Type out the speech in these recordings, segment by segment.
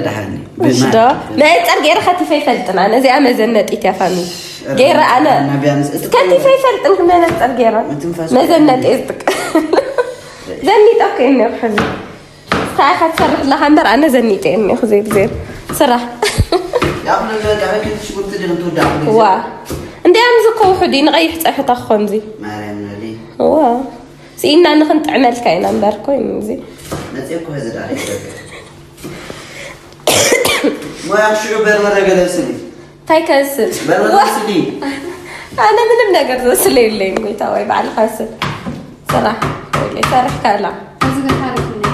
دحني مشدا ما يصير غير خفيف يفلطنا انا زي مزنطيت يا فامي غير انا كنت يفلطن ما نصير غير مزنط ازدك زنيت اوكي اني حزن صراحه تصرح لها مر انا زنيت اني خزي بزير صراحه يا ابن الله كنت شو قلت لي انتو دعوا وا عندي امزقوا وحدي نغيح صحه خنزي مريم لي وا سينا نخنت عمل كاين نباركو انزي نتيكو هزد عليك ما يخشوا برمرة قلسلي تاي كسل برمرة قلسلي أنا من النجار زسلي اللي ميتاوي بعد الخاسر صراحة اللي صارح كلا أزغل حارفني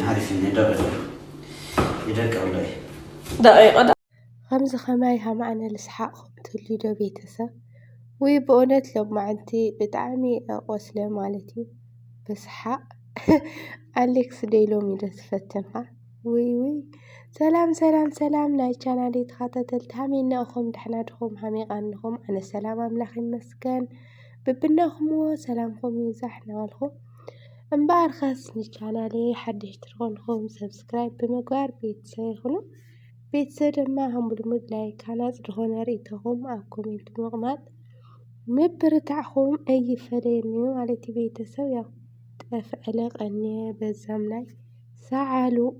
عارفين يدرك والله دقيقة خمايها معنا لسحاقهم توليدو بيتسا ويبقونت لو معنتي بتعمي قوسلة مالتي بس حق أليكس ديلو ميدا تفتنها وي سلام ناي چانالي تخاطتل تامينا أخم دحناتكم حميقانكم أنا سلام أملاخي مسكن ببناكم سلامكم يزحنا والكم انبار خاصني چانالي حد يشتركونكم سبسكرايب بمقوار بيتسيخنو بيتسر ما هم بالمود لايك على صدقون ريتهم أو كومنت مغمات مبرتعهم أي فريني على تبي تسوي تفعلق أني بزام لاي ساعلو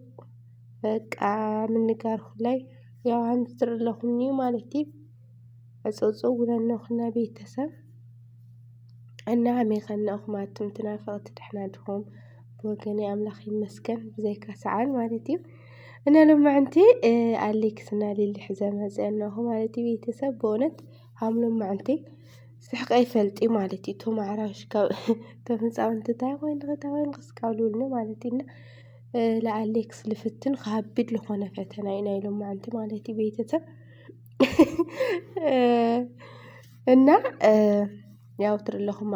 بقى من نقار خلاي يا عم تر لهم نيو مالتي أصوصو لأنه خنا بيتسم أنا عمي خلنا أخماتهم تنافقت تحنادهم بوغني أملاخي مسكن بزيك سعال مالتي أنا لما عنتي أليكس نالي اللي حزامها زينه مالتي بيتسبونت عاملوا معنتي سحق أي فلتي مالتي تو معرفش تفنسا أنت وين قالوا لنا مالتينا لا أليكس لفتن خابد لخونا فتنا إنا لما عنتي مالتي بيتسب إنا ياوتر لهم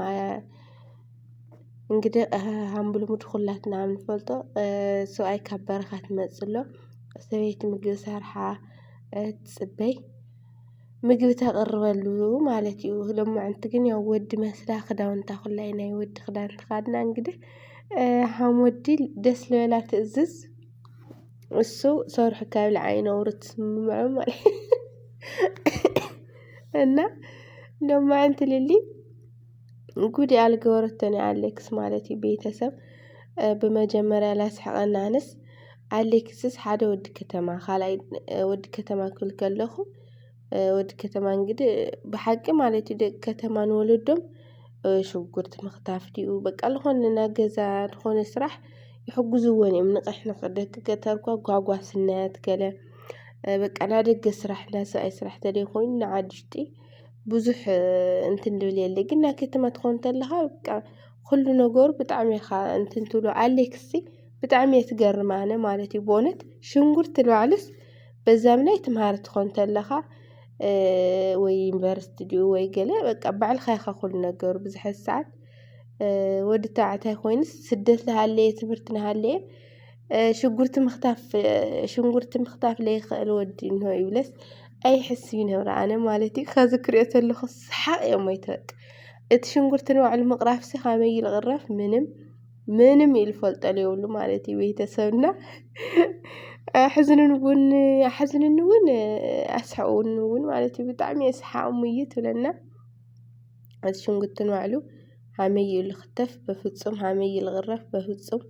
እንግዲህ ሃምብሉ ምድኹላትና ምንፈልጦ ሰውኣይ ካብ በረኻ ትመፅሎ ሰበይቲ ምግቢ ሰርሓ ትፅበይ ምግቢ ተቕርበሉ ማለት እዩ ሎማዓንቲ ግን ያው ወዲ መስላ ክዳውንታ ኩላይ ናይ ወዲ ክዳን ተኻድና እንግዲህ ሓሞዲ ደስ ልበላ ትእዝዝ እሱ ሰርሑ ካብ ልዓይነ ውርት ስምምዑ ማለት እና ሎማዓንቲ ልሊ ጉዲ አልገወረተን አሌክስ ማለት ቤተሰብ በመጀመሪያ ላስሐቀና አንስ አሌክስስ ሓደ ወዲ ከተማ खाላይ ወዲ ከተማ ክልከለኹ ወዲ ከተማ እንግዲህ በሐቂ ማለት ደቅ ከተማ ንወለዶም ሽጉርት መክታፍ ዲኡ በቃ ለሆነ ናገዛ ለሆነ ስራሕ ይሕግዙዎን እዮም ንቀሕ ንቀደክ ከተርኳ ጓጓስነት ገለ በቃ ናደገ ስራሕ ላሰይ ስራሕ ተደይ ኮይኑ ናዓድሽቲ ብዙሕ እንትን ድብል የለ ግን ና ከተማ ትኾን ተለኻ በቃ ኩሉ ነገር ብጣዕሚ ኢኻ እንትን ትብሎ አሌክስ ብጣዕሚ ትገርማነ ማለት እዩ በእውነት ሽንጉርት ልባዕልስ በዛም ላይ ትምሃር ትኾን ተለኻ ወይ ዩኒቨርሲቲ ድዩ ወይ ገለ በቃ ባዕልኻ ኢኻ ኩሉ ነገር ብዙሕ ሰዓት ወዲ ተባዕታይ ኮይንስ ስደት ለሃለየ ትምህርቲ ለሃለየ ሽንጉርቲ ምኽታፍ ለይኽእል ወዲ እንሆ ይብለስ أي حسي نورا أنا مالتي خذكري أتلخ الصحة يوم يتوك الشنقرت نوع المقراف سخامي الغراف منم يلفلت عليه ولو مالتي بيتسونا حزن النون أسحقون النون مالتي بطعمي أسحق أميت ولنا الشنقرت نوع له عمي الختف بفتصم عمي الغراف بفتصم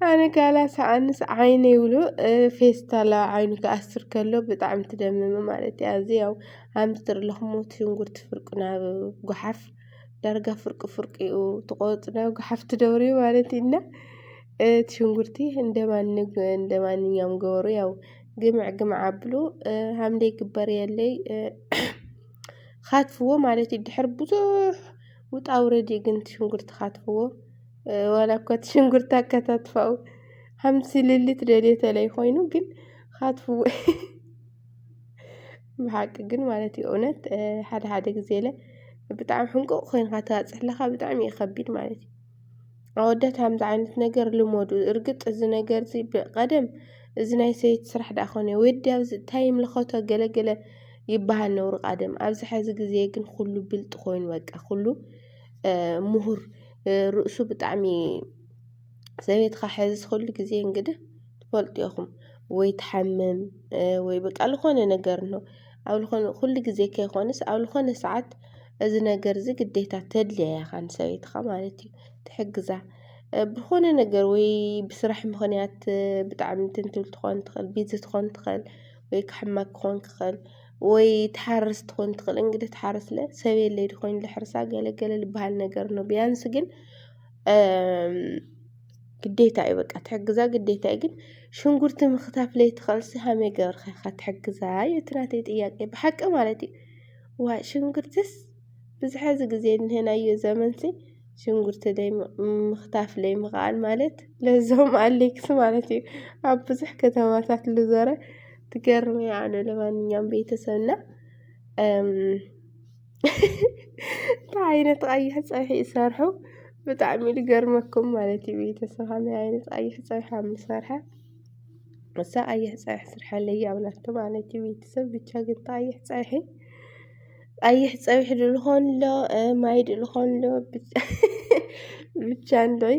أنا قالا سعنس عيني يولو فيستالا عينو كأسر كله بطعم تدمم مالتي أزي أو هامستر لهم تشنقر تفرقنا بقحف درجة فرق وتقوطنا وقحف تدوري مالتي إنا تشنقرتي عندما نيام قوري أو جمع عبلو هاملي كبري اللي خاتفوه مالتي دحر بزوح وتعوردي قنت شنقرت خاتفوه ولا كنت شنقرتا كتاتفاو همسي للي تريليت علي خوينو جن خاطفو بحق جن مالتي أونت حد جزيلة بتعم حنقو خوين خاتات سحلخا بتعم يخبيد مالتي عودت هم زعنت نجر لمودو ارقط إذا نجر زي بقدم إذا ناي سيت سرح داخوني ودي أوز تايم لخوتها جلا ይባሃል ነውሩ ቀደም ኣብዚ ሕዚ ግዜ ግን ኩሉ ብልጥ ኮይኑ በቃ ኩሉ ምሁር ርእሱ ብጣዕሚ ሰበይትካ ሕዚ ኩሉ ግዜ እንግዲህ ትፈልጡ ኢኹም ወይ ትሓምም ወይ በቃ ዝኾነ ነገር ነው ኣብ ዝኾነ ኩሉ ግዜ ከይኮንስ ኣብ ዝኾነ ሰዓት እዚ ነገር እዚ ግዴታ ተድልያ ኢኻ ንሰበይትካ ማለት እዩ ትሕግዛ ብኾነ ነገር ወይ ብስራሕ ምኽንያት ብጣዕሚ ትንትብል ትኾን ትኽእል ቢዚ ትኾን ትኽእል ወይ ክሕመቅ ክኾን ክኽእል ወይ ትሓርስ ትኾን ትኽእል እንግዲህ ትሓርስ ለ ሰበየለይ ድኾይኑ ልሕርሳ ገለገለ ዝበሃል ነገር ነው ቢያንስ ግን ግዴታ እዩ በቃ ትሕግዛ ግዴታ እዩ ግን ሽንጉርቲ ምኽታፍ ለይትኽእልሲ ከመይ ገይርካ ኢኻ ትሕግዛ እዩ እቲ ናተይ ጥያቄ ብሓቂ ማለት እዩ ዋይ ሽንጉርትስ ብዚ ሕዚ ግዜ እንሄናዮ ዘመንሲ ሽንጉርቲ ምኽታፍ ለይምኽኣል ማለት ለዞም ኣሌክስ ማለት እዩ ኣብ ብዙሕ ከተማታት ልዞረ ትገርም እያ ኣነ ለማንኛውም ቤተሰብና እንታይ ዓይነት ቀይሕ ፀብሒ ይሰርሑ ብጣዕሚ ልገርመኩም ማለት እዩ ቤተሰብ ከመይ ዓይነት ቀይሕ ፀብሒ ከም ዝሰርሐ እሳ ቀይሕ ፀብሒ ስርሐለይ ኣብላቶ ማለት እዩ ቤተሰብ ብቻ ግን ቀይሕ ድልኾን ሎ ማይ ድልኾን ሎ ብቻ እንዶይ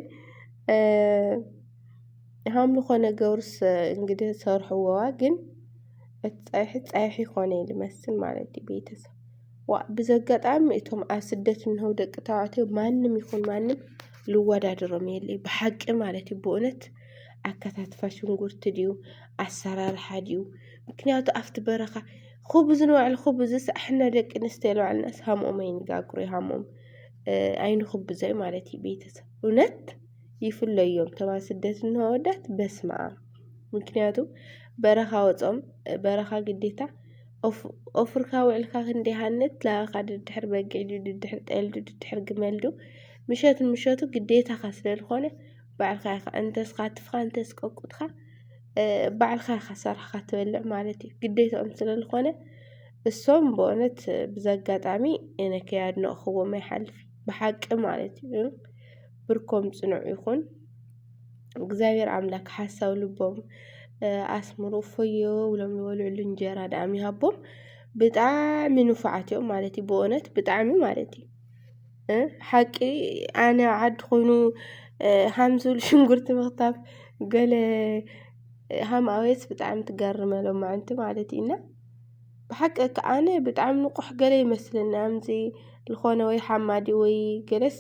ሃም ልኾነ ገብርስ እንግዲህ ሰርሕዎዋ ግን እቲ ፀብሒ ኮነ ልመስል ማለት እዩ ቤተሰብ ብዘጋጣሚ እቶም ኣብ ስደት እንህው ደቂ ተባዕትዮ ማንም ይኹን ማንም ልወዳድሮም የለይ ብሓቂ ማለት እዩ ብእውነት ኣከታትፋ ሽንጉርቲ ድዩ ኣሰራርሓ ድዩ ምክንያቱ ኣብቲ በረኻ خبز نوع خبز احنا دق نستلو على الناس همهم ينقاقروا همهم አይኑ خبزي مالتي ቤተሰብ እውነት ይፍለዮም ተባ ስደት ነው ወዳት በስማ ምክንያቱም በረኻ ወጾም በረኻ ግዴታ ኦፍርካ ውዕልካ ክንዲሃነት ላኻ ድድሕር በጊዕ ድድሕር ጠል ድድሕር ግመልዱ ምሸቱ ግዴታ ካስለልኾነ ባዕልካ ኢኻ እንተስኻ ትፍኻ እንተስ ቆቁጥካ ባዕልካ ኢኻ ሰርሕካ ትበልዕ ማለት እዩ ግዴታኦም ስለልኾነ እሶም በእውነት ብዘጋጣሚ እነ ከያድነቕኽዎም ኣይሓልፍ ብሓቂ ማለት እዩ ብርኮም ጽኑዕ ይኹን እግዚአብሔር አምላክ ሓሳብ ልቦም ኣስምሩ ፈዮ ብሎም ልበልዕሉ እንጀራ ዳኣም ይሃቦም ብጣዕሚ ንፉዓት እዮም ማለት እዩ በእውነት ብጣዕሚ ማለት እዩ ሓቂ ኣነ ዓዲ ኮይኑ ሃምዙል ሽንጉርቲ ምኽታፍ ገለ ሃምኣወይስ ብጣዕሚ ትገርመሎም ማዓንቲ ማለት ኢና ብሓቂ ከኣነ ብጣዕሚ ንቑሕ ገለ ይመስለና ኣምዚ ልኾነ ወይ ሓማዲ ወይ ገለስ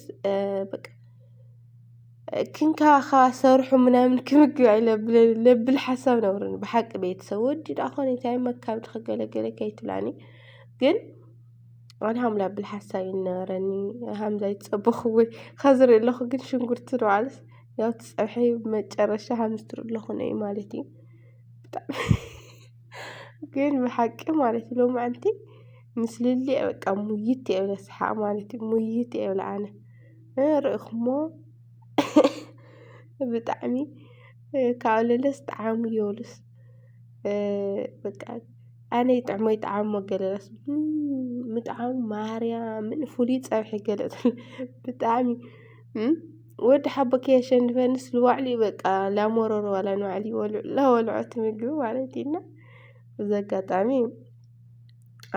በቃ ክንካኻ ሰርሑ ምናምን ክምግብ ለብል ሓሳብ ነብርን ብሓቂ ቤተሰብ ወዲ ዳኾነ እንታይ መካብ ድኸገለገለ ከይትብላኒ ግን ኣነ ሃምላ ብል ሓሳብ ይነበረኒ ሃምዛይ ፀበኹ ወይ ከዝር ኣለኹ ግን ሽንጉርቲ ደዋልስ ያው ትፀብሒ መጨረሻ ሃምስትር ኣለኹ ነይ ማለት እዩ ግን ብሓቂ ማለት እዩ ሎም ኣንቲ ምስልሊ በቃ ሙይት የብለ ስሓቅ ማለት እዩ ሙይት የብለ ኣነ ርኢኹሞ ብጣዕሚ ካብለለስ ጣዕሙ የብሉስ በቃ ኣነ ይጥዕሞ ይጣዕሞ ገለለስ ምጣዕሙ ማርያምን ፍሉይ ፀብሒ ገለፅ ብጣዕሚ ወዲ ሓበከ የሸንፈንስ ልዋዕሊ በቃ ላሞሮሮ ዋላ ንዋዕሊ ወልዖት ምግቢ ማለት ኢና ብዘጋጣሚ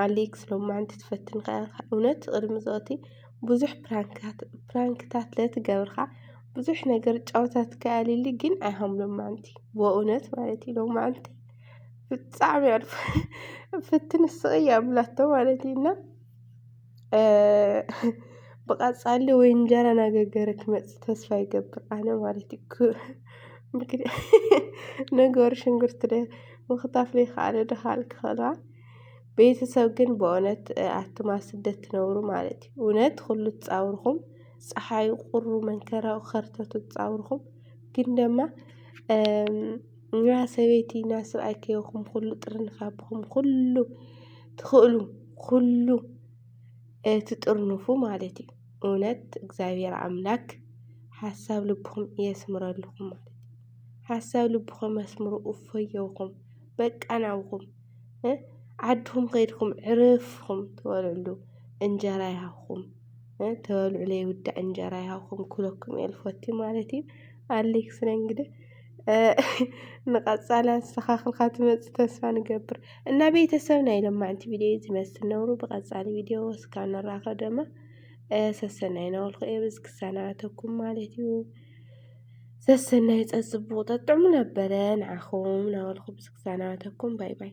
ኣሌክስ ሎማዓንቲ ትፈትን እውነት ቅድሚ ዞቲ ብዙሕ ፕራንክታት ለትገብርካ ብዙሕ ነገር ጫወታት ከኣልሊ ግን ኣይሃምሎም ማዓንቲ በእውነት ማለት እዩ ሎማዓንቲ ብጣዕሚ ኣልፈ ፍትን ስቕያ ብላቶ ማለት ኢና ብቐጻሊ ወይ እንጀራ ናገገረ ክመጽእ ተስፋ ይገብር ኣነ ማለት እዩ ነገሩ ሽንጉርቲ ምኽታፍ ለይከኣለ ድኻል ክኸልዋ ቤተሰብ ግን በእውነት ኣትማ ስደት ትነብሩ ማለት እዩ እውነት ኩሉ ትጻውርኹም ፀሓይ ቁሩ መንከራው ኸርተቱ ትጻውርኹም ግን ደማ ኛ ሰበይቲ ና ሰብኣይ ከይኹም ኩሉ ጥርንፋብኹም ኩሉ ትኽእሉ ኩሉ ትጥርንፉ ማለት እዩ እውነት እግዚአብሔር አምላክ ሓሳብ ልብኹም የስምረልኹም ማለት እዩ ሓሳብ ልብኹም መስምሩ እፎየውኹም በቃናውኹም ዓድኹም ከይድኩም ዕርፍኹም ትበልዕሉ እንጀራ ይሃኹም ተበልዑ ለይውዳእ እንጀራ ይሃኹም ኩለኩም የልፈቲ ማለት እዩ ኣሌክስ እንግዲህ ንቀጻላ ዝተኻኽልካ ትመጽእ ተስፋ ንገብር እና ቤተሰብ ናይ ሎማዓንቲ ቪድዮ ዝመስል ነብሩ ብቐጻሊ ቪድዮ እስካብ ንራኸብ ደማ ሰሰናይ ናበልኩ እየ በዚ ክሰናበተኩም ማለት እዩ ሰሰናይ ፀጽቡቕ ጠጥዕሙ ነበረ ንዓኹም ናበልኩ ብዚ ክሰናበተኩም ባይ ባይ